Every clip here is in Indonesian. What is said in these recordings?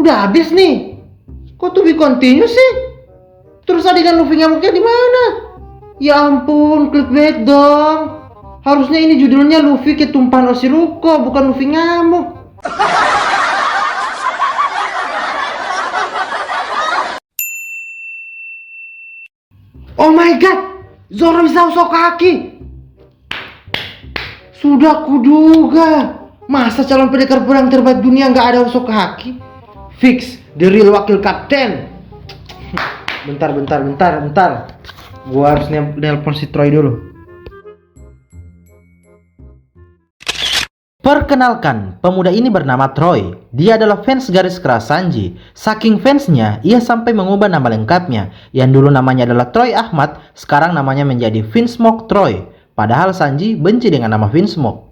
Udah habis nih. Kok to be continue sih? Terus adegan Luffy ngamuknya di mana? Ya ampun, clickbait dong. Harusnya ini judulnya Luffy ketumpahan Orochimaru, bukan Luffy ngamuk. Oh my god, Zoro bisa Usokaki. Sudah kuduga. Masa calon pendekar perang terbaik dunia nggak ada Usokaki? Fix, the real wakil kapten. Bentar. Gua harus nelpon si Troy dulu. Perkenalkan, pemuda ini bernama Troy. Dia adalah fans garis keras Sanji. Saking fansnya, ia sampai mengubah nama lengkapnya. Yang dulu namanya adalah Troy Ahmad, sekarang namanya menjadi Vinsmoke Troy. Padahal Sanji benci dengan nama Vinsmoke.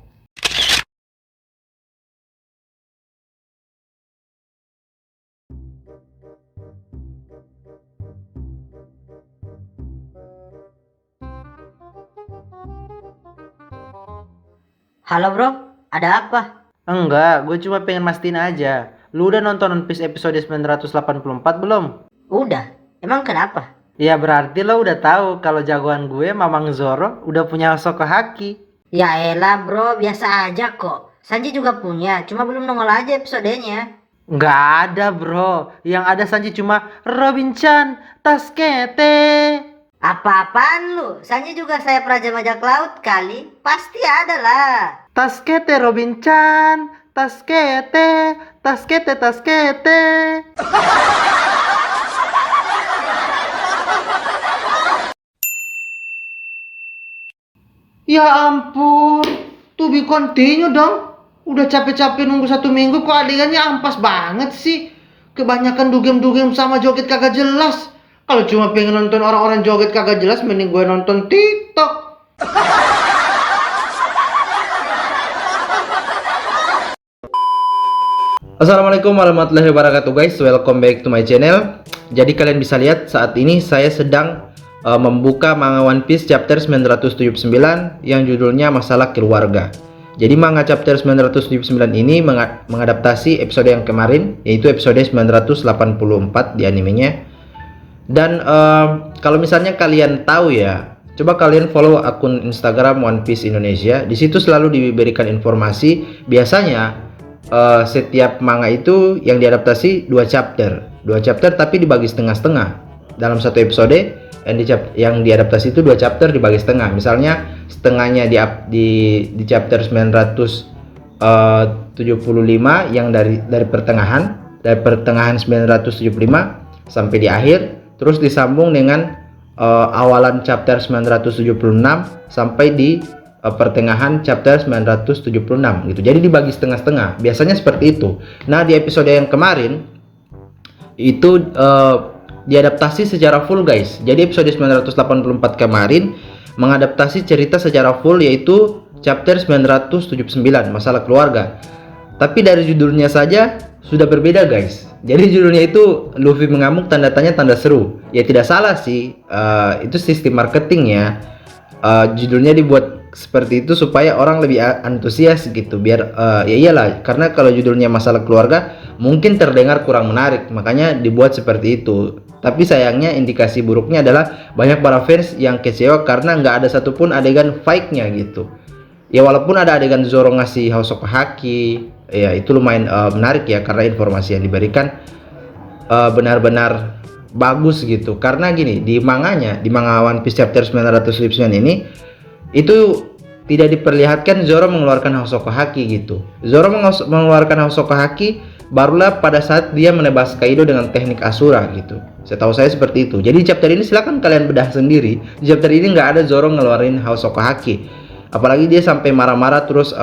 Halo bro, ada apa? Enggak, gue cuma pengen mastiin aja. Lu udah nonton One Piece episode 984 belum? Udah, emang kenapa? Ya berarti lo udah tahu kalau jagoan gue Mamang Zoro udah punya Usokaki. Ya elah bro, biasa aja kok. Sanji juga punya, cuma belum nongol aja episodenya. Nggak ada bro, yang ada Sanji cuma Robin-chan, Tasukete. Apa-apaan lu? Sanji juga sayap Raja Bajak Laut kali. Pasti ada lah. Tasukete Robin-chan, Tasukete. Ya ampun, to be continue dong. Udah capek-capek nunggu 1 minggu kok adegannya ampas banget sih. Kebanyakan dugem-dugem sama joget kagak jelas. Kalau cuma pengen nonton orang-orang joget kagak jelas, mending gue nonton TikTok. Assalamualaikum warahmatullahi wabarakatuh guys, welcome back to my channel. Jadi kalian bisa lihat saat ini saya sedang membuka manga One Piece chapter 979 yang judulnya Masalah Keluarga. Jadi manga chapter 979 ini mengadaptasi episode yang kemarin, yaitu episode 984 di animenya. Dan kalau misalnya kalian tahu ya, coba kalian follow akun Instagram One Piece Indonesia. Di situ selalu diberikan informasi. Biasanya setiap manga itu yang diadaptasi 2 chapter tapi dibagi setengah-setengah. Dalam satu episode yang diadaptasi itu 2 chapter dibagi setengah. Misalnya setengahnya di chapter 975 yang dari pertengahan 975 sampai di akhir, terus disambung dengan awalan chapter 976 sampai di pertengahan chapter 976 gitu. Jadi dibagi setengah-setengah. Biasanya seperti itu. Nah, di episode yang kemarin itu diadaptasi secara full guys. Jadi episode 984 kemarin mengadaptasi cerita secara full, yaitu chapter 979 Masalah Keluarga. Tapi dari judulnya saja sudah berbeda guys. Jadi judulnya itu Luffy mengamuk tanda tanya tanda seru. Ya tidak salah sih, itu sistem marketing ya. Judulnya dibuat seperti itu supaya orang lebih antusias gitu. Biar ya iyalah, karena kalau judulnya Masalah Keluarga mungkin terdengar kurang menarik, makanya dibuat seperti itu. Tapi sayangnya indikasi buruknya adalah banyak para fans yang kecewa karena nggak ada satupun adegan fight-nya gitu. Ya walaupun ada adegan Zoro ngasih Usokaki, ya itu lumayan menarik ya, karena informasi yang diberikan benar-benar bagus gitu. Karena gini, di manga One Piece chapter 979 ini itu tidak diperlihatkan Zoro mengeluarkan Usokaki gitu. Zoro mengeluarkan Usokaki barulah pada saat dia menebas Kaido dengan teknik Asura gitu. Setahu saya seperti itu. Jadi di chapter ini silahkan kalian bedah sendiri. Di chapter ini nggak ada Zoro ngeluarin Usokaki. Apalagi dia sampai marah-marah terus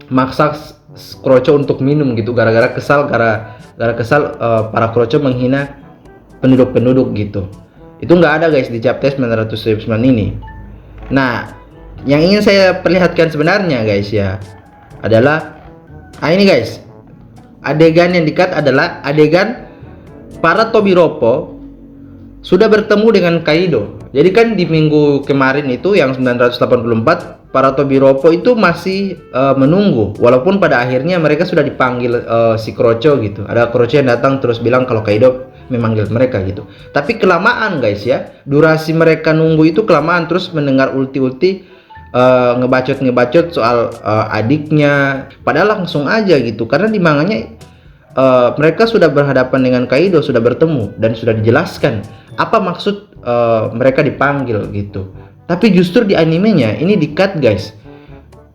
maksa Kroco untuk minum gitu, gara-gara kesal para Kroco menghina penduduk-penduduk gitu. Itu nggak ada guys di chapter 979 ini. Nah, yang ingin saya perlihatkan sebenarnya guys ya adalah ini guys, adegan yang dikat adalah adegan para Tobiropo sudah bertemu dengan Kaido. Jadi kan di minggu kemarin itu yang 984 para Tobiropo itu masih menunggu, walaupun pada akhirnya mereka sudah dipanggil si Kroco gitu. Ada Kroco yang datang terus bilang kalau Kaido memanggil mereka gitu. Tapi kelamaan guys ya, durasi mereka nunggu itu kelamaan, terus mendengar ulti-ulti ngebacot soal adiknya, padahal langsung aja gitu, karena di manganya mereka sudah berhadapan dengan Kaido, sudah bertemu dan sudah dijelaskan apa maksud mereka dipanggil gitu. Tapi justru di animenya ini di-cut guys.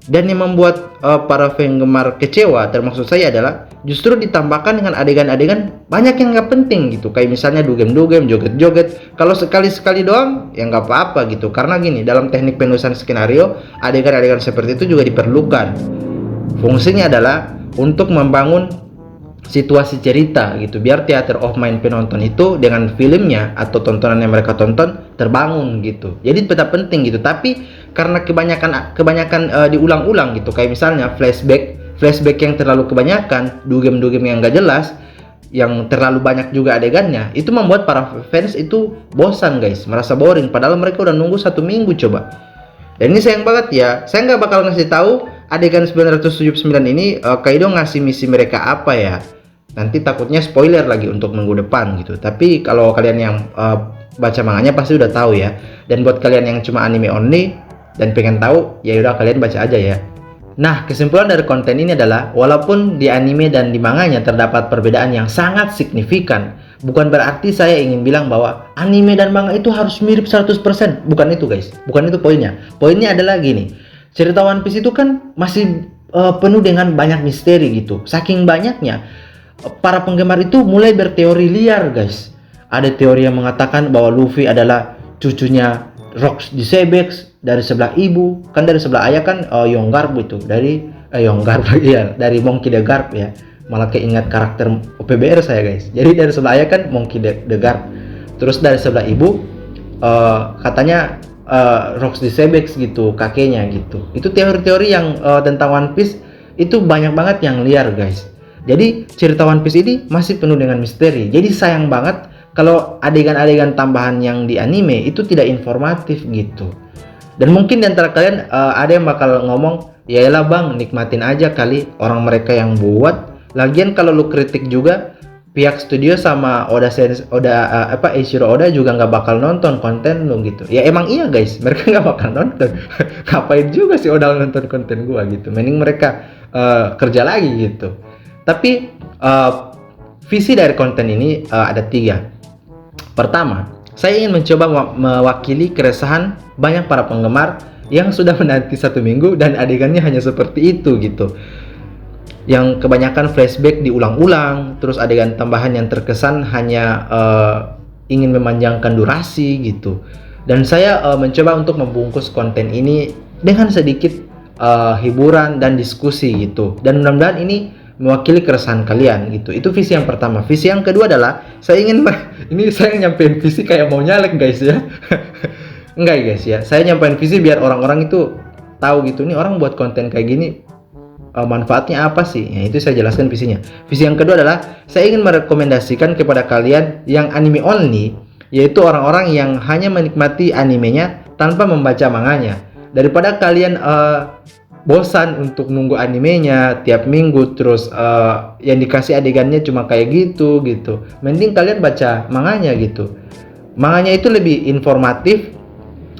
Dan yang membuat para penggemar kecewa termasuk saya adalah justru ditambahkan dengan adegan-adegan banyak yang nggak penting gitu. Kayak misalnya dugem-dugem, joget-joget. Kalau sekali-sekali doang ya nggak apa-apa gitu. Karena gini, dalam teknik penulisan skenario, adegan-adegan seperti itu juga diperlukan. Fungsinya adalah untuk membangun situasi cerita gitu, biar theater of mind penonton itu dengan filmnya atau tontonan yang mereka tonton terbangun gitu. Jadi tetap penting gitu, tapi karena kebanyakan diulang-ulang gitu, kayak misalnya flashback yang terlalu kebanyakan, dugem yang gak jelas, yang terlalu banyak juga adegannya, itu membuat para fans itu bosan guys, merasa boring, padahal mereka udah nunggu 1 minggu coba. Dan ini sayang banget ya, saya nggak bakal ngasih tahu adegan 979 ini Kaido ngasih misi mereka apa ya. Nanti takutnya spoiler lagi untuk minggu depan gitu. Tapi kalau kalian yang baca manganya pasti udah tahu ya. Dan buat kalian yang cuma anime only dan pengen tahu, ya udah kalian baca aja ya. Nah, kesimpulan dari konten ini adalah walaupun di anime dan di manganya terdapat perbedaan yang sangat signifikan, bukan berarti saya ingin bilang bahwa anime dan manga itu harus mirip 100%. Bukan itu guys. Bukan itu poinnya. Poinnya adalah gini. Cerita One Piece itu kan masih penuh dengan banyak misteri gitu. Saking banyaknya, para penggemar itu mulai berteori liar guys. Ada teori yang mengatakan bahwa Luffy adalah cucunya Rocks di Sebex dari sebelah ibu, kan dari sebelah ayah kan Yongarb itu, dari Yongarb ya, dari Monkey D. Garp ya. Malah keingat karakter OPBR saya guys. Jadi dari sebelah ayah kan Monkey D. Garp. Terus dari sebelah ibu katanya Rocks di Sebex gitu, kakeknya gitu. Itu teori-teori yang tentang One Piece itu banyak banget yang liar guys. Jadi cerita One Piece ini masih penuh dengan misteri. Jadi sayang banget kalau adegan-adegan tambahan yang di anime itu tidak informatif gitu. Dan mungkin di antara kalian ada yang bakal ngomong, ya elah bang, nikmatin aja kali orang mereka yang buat. Lagian kalau lu kritik juga, pihak studio sama Eiichiro Oda juga nggak bakal nonton konten lu gitu. Ya emang iya guys, mereka nggak bakal nonton. Ngapain juga sih Oda nonton konten gua gitu. Mending mereka kerja lagi gitu. Tapi visi dari konten ini ada 3. Pertama, saya ingin mencoba mewakili keresahan banyak para penggemar yang sudah menanti 1 minggu dan adegannya hanya seperti itu gitu. Yang kebanyakan flashback diulang-ulang, terus adegan tambahan yang terkesan hanya ingin memanjangkan durasi gitu. Dan saya mencoba untuk membungkus konten ini dengan sedikit hiburan dan diskusi gitu. Dan mudah-mudahan ini mewakili keresahan kalian gitu. Itu visi yang pertama. Visi yang kedua adalah saya ingin ini saya nyampein visi kayak mau nyalek guys ya. Enggak guys ya. Saya nyampein visi biar orang-orang itu tahu gitu, nih orang buat konten kayak gini manfaatnya apa sih? Ya, itu saya jelaskan visinya. Visi yang kedua adalah saya ingin merekomendasikan kepada kalian yang anime only, yaitu orang-orang yang hanya menikmati animenya tanpa membaca manganya. Daripada kalian bosan untuk nunggu animenya tiap minggu, terus yang dikasih adegannya cuma kayak gitu. Mending kalian baca manganya gitu. Manganya itu lebih informatif,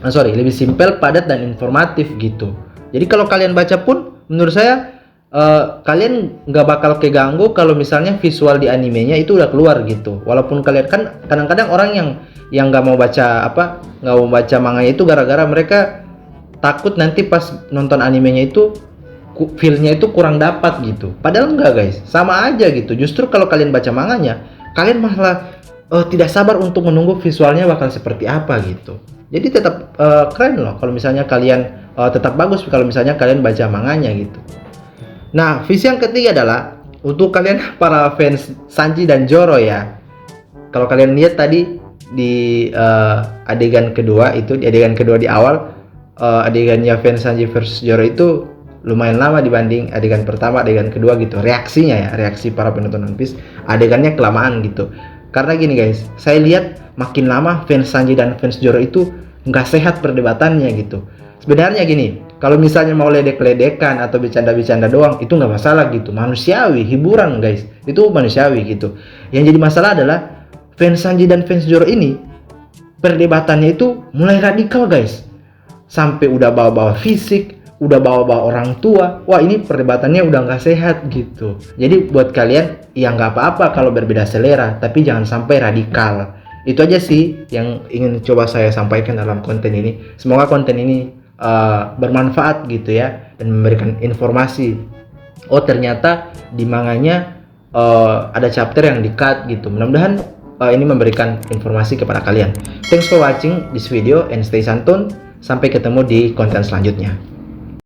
lebih simpel, padat dan informatif gitu. Jadi kalau kalian baca pun, menurut saya kalian nggak bakal keganggu kalau misalnya visual di animenya itu udah keluar gitu. Walaupun kalian kan kadang-kadang orang yang nggak mau baca manganya itu gara-gara mereka takut nanti pas nonton animenya itu feel-nya itu kurang dapat gitu. Padahal enggak guys, sama aja gitu. Justru kalau kalian baca manganya, kalian malah tidak sabar untuk menunggu visualnya bakal seperti apa gitu. Jadi tetap keren loh kalau misalnya kalian tetap bagus kalau misalnya kalian baca manganya gitu. Nah, visi yang ketiga adalah untuk kalian para fans Sanji dan Zoro ya. Kalau kalian lihat tadi di adegan kedua itu, di adegan kedua di awal, adegannya fans Sanji versus Zoro itu lumayan lama dibanding adegan pertama, adegan kedua gitu. Reaksinya ya, reaksi para penonton One Piece, adegannya kelamaan gitu. Karena gini guys, saya lihat makin lama fans Sanji dan fans Zoro itu nggak sehat perdebatannya gitu. Sebenarnya gini, Kalau misalnya mau ledek-ledekan atau bercanda-bercanda doang, itu nggak masalah gitu. Manusiawi, hiburan guys. Itu manusiawi gitu. Yang jadi masalah adalah fans Sanji dan fans Zoro ini, perdebatannya itu mulai radikal guys. Sampai udah bawa-bawa fisik, udah bawa-bawa orang tua. Wah, ini perdebatannya udah nggak sehat gitu. Jadi buat kalian, ya nggak apa-apa kalau berbeda selera, tapi jangan sampai radikal. Itu aja sih yang ingin coba saya sampaikan dalam konten ini. Semoga konten ini bermanfaat gitu ya, dan memberikan informasi. Oh, ternyata di manganya ada chapter yang di-cut gitu. Mudah-mudahan ini memberikan informasi kepada kalian. Thanks for watching this video and stay santuy. Sampai ketemu di konten selanjutnya.